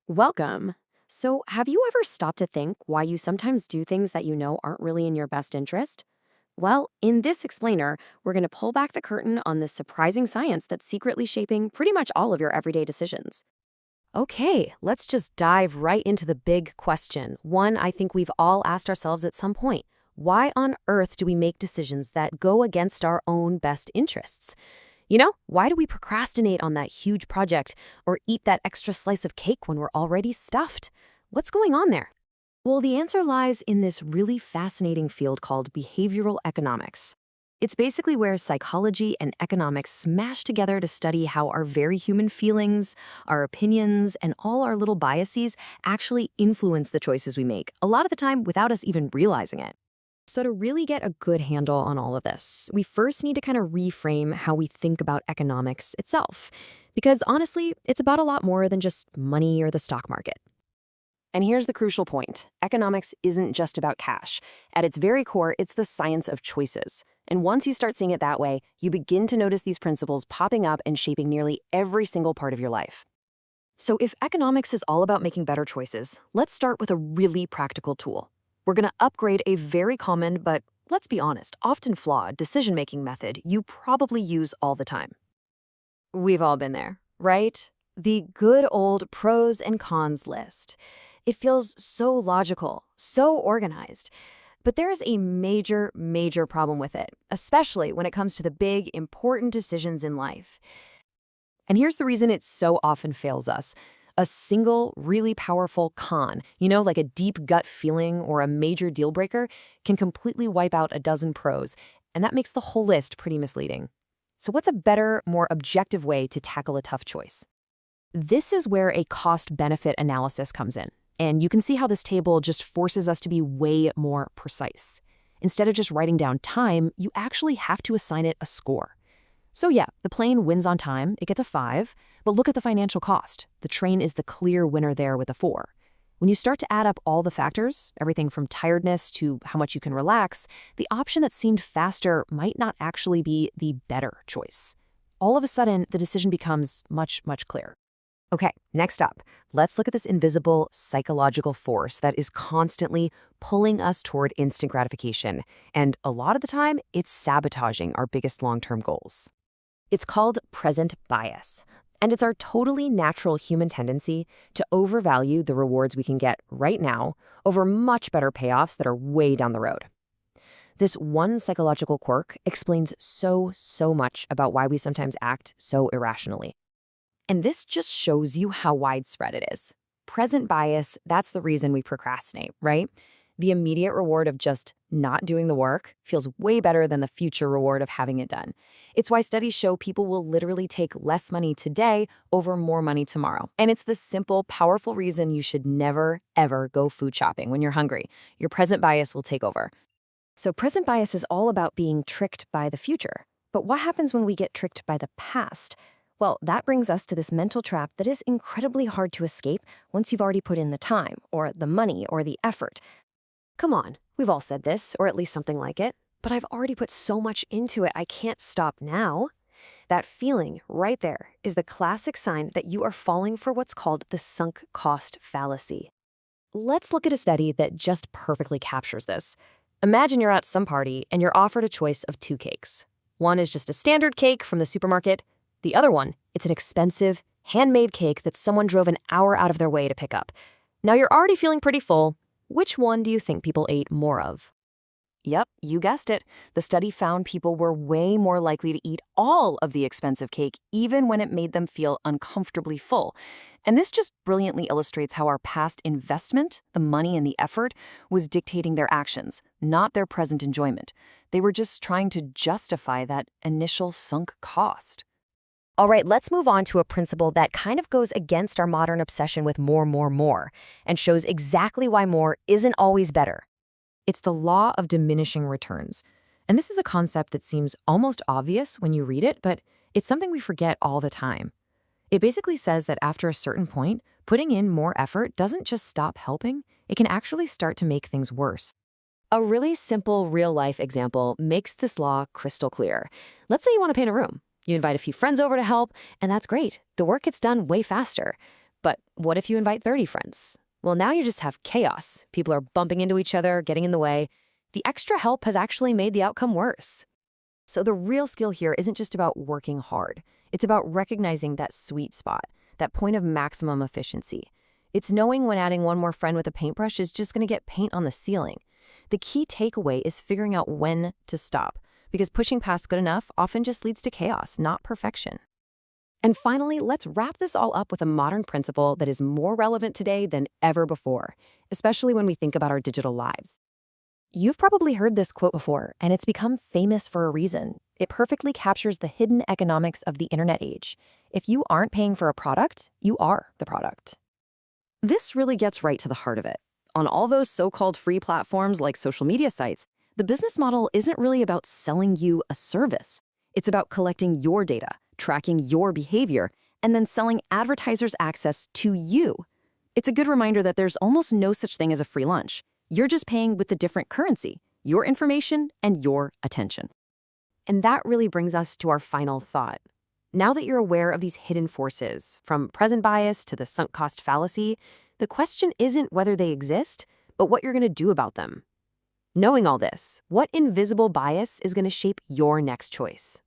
Welcome. So, have you ever stopped to think why you sometimes do things that you know aren't really in your best interest? Well, in this explainer, we're going to pull back the curtain on the surprising science that's secretly shaping pretty much all of your everyday decisions. Okay, let's just dive right into the big question. One I think we've all asked ourselves at some point. Why on earth do we make decisions that go against our own best interests? Why do we procrastinate on that huge project or eat that extra slice of cake when we're already stuffed? What's going on there? Well, the answer lies in this really fascinating field called behavioral economics. It's basically where psychology and economics smash together to study how our very human feelings, our opinions, and all our little biases actually influence the choices we make, a lot of the time without us even realizing it. So to really get a good handle on all of this, we first need to kind of reframe how we think about economics itself. Because honestly, it's about a lot more than just money or the stock market. And here's the crucial point. Economics isn't just about cash. At its very core, it's the science of choices. And once you start seeing it that way, you begin to notice these principles popping up and shaping nearly every single part of your life. So if economics is all about making better choices, let's start with a really practical tool. We're going to upgrade a very common, but let's be honest, often flawed decision-making method you probably use all the time. We've all been there, right? The good old pros and cons list. It feels so logical, so organized. But there is a major, major problem with it, especially when it comes to the big, important decisions in life. And here's the reason it so often fails us. A single, really powerful con, like a deep gut feeling or a major deal breaker, can completely wipe out a dozen pros, and that makes the whole list pretty misleading. So what's a better, more objective way to tackle a tough choice? This is where a cost-benefit analysis comes in, and you can see how this table just forces us to be way more precise. Instead of just writing down time, you actually have to assign it a score. So yeah, the plane wins on time, it gets a 5, but look at the financial cost. The train is the clear winner there with a 4. When you start to add up all the factors, everything from tiredness to how much you can relax, the option that seemed faster might not actually be the better choice. All of a sudden, the decision becomes much, much clearer. Okay, next up, let's look at this invisible psychological force that is constantly pulling us toward instant gratification, and a lot of the time, it's sabotaging our biggest long-term goals. It's called present bias, and it's our totally natural human tendency to overvalue the rewards we can get right now over much better payoffs that are way down the road. This one psychological quirk explains so much about why we sometimes act so irrationally. And this just shows you how widespread it is. Present bias, that's the reason we procrastinate, right? The immediate reward of just not doing the work feels way better than the future reward of having it done. It's why studies show people will literally take less money today over more money tomorrow. And it's the simple, powerful reason you should never, ever go food shopping when you're hungry. Your present bias will take over. So present bias is all about being tricked by the future. But what happens when we get tricked by the past? Well, that brings us to this mental trap that is incredibly hard to escape once you've already put in the time, or the money, or the effort. Come on, we've all said this, or at least something like it, but I've already put so much into it, I can't stop now. That feeling right there is the classic sign that you are falling for what's called the sunk cost fallacy. Let's look at a study that just perfectly captures this. Imagine you're at some party and you're offered a choice of 2 cakes. One is just a standard cake from the supermarket. The other one, it's an expensive, handmade cake that someone drove an hour out of their way to pick up. Now you're already feeling pretty full. Which one do you think people ate more of? Yep, you guessed it. The study found people were way more likely to eat all of the expensive cake, even when it made them feel uncomfortably full. And this just brilliantly illustrates how our past investment, the money and the effort, was dictating their actions, not their present enjoyment. They were just trying to justify that initial sunk cost. All right, let's move on to a principle that kind of goes against our modern obsession with more, and shows exactly why more isn't always better. It's the law of diminishing returns. And this is a concept that seems almost obvious when you read it, but it's something we forget all the time. It basically says that after a certain point, putting in more effort doesn't just stop helping, it can actually start to make things worse. A really simple real-life example makes this law crystal clear. Let's say you want to paint a room. You invite a few friends over to help, and that's great. The work gets done way faster. But what if you invite 30 friends? Well, now you just have chaos. People are bumping into each other, getting in the way. The extra help has actually made the outcome worse. So the real skill here isn't just about working hard. It's about recognizing that sweet spot, that point of maximum efficiency. It's knowing when adding one more friend with a paintbrush is just going to get paint on the ceiling. The key takeaway is figuring out when to stop, because pushing past good enough often just leads to chaos, not perfection. And finally, let's wrap this all up with a modern principle that is more relevant today than ever before, especially when we think about our digital lives. You've probably heard this quote before, and it's become famous for a reason. It perfectly captures the hidden economics of the internet age. If you aren't paying for a product, you are the product. This really gets right to the heart of it. On all those so-called free platforms like social media sites, the business model isn't really about selling you a service. It's about collecting your data, tracking your behavior, and then selling advertisers access to you. It's a good reminder that there's almost no such thing as a free lunch. You're just paying with a different currency, your information and your attention. And that really brings us to our final thought. Now that you're aware of these hidden forces, from present bias to the sunk cost fallacy, the question isn't whether they exist, but what you're going to do about them. Knowing all this, what invisible bias is going to shape your next choice?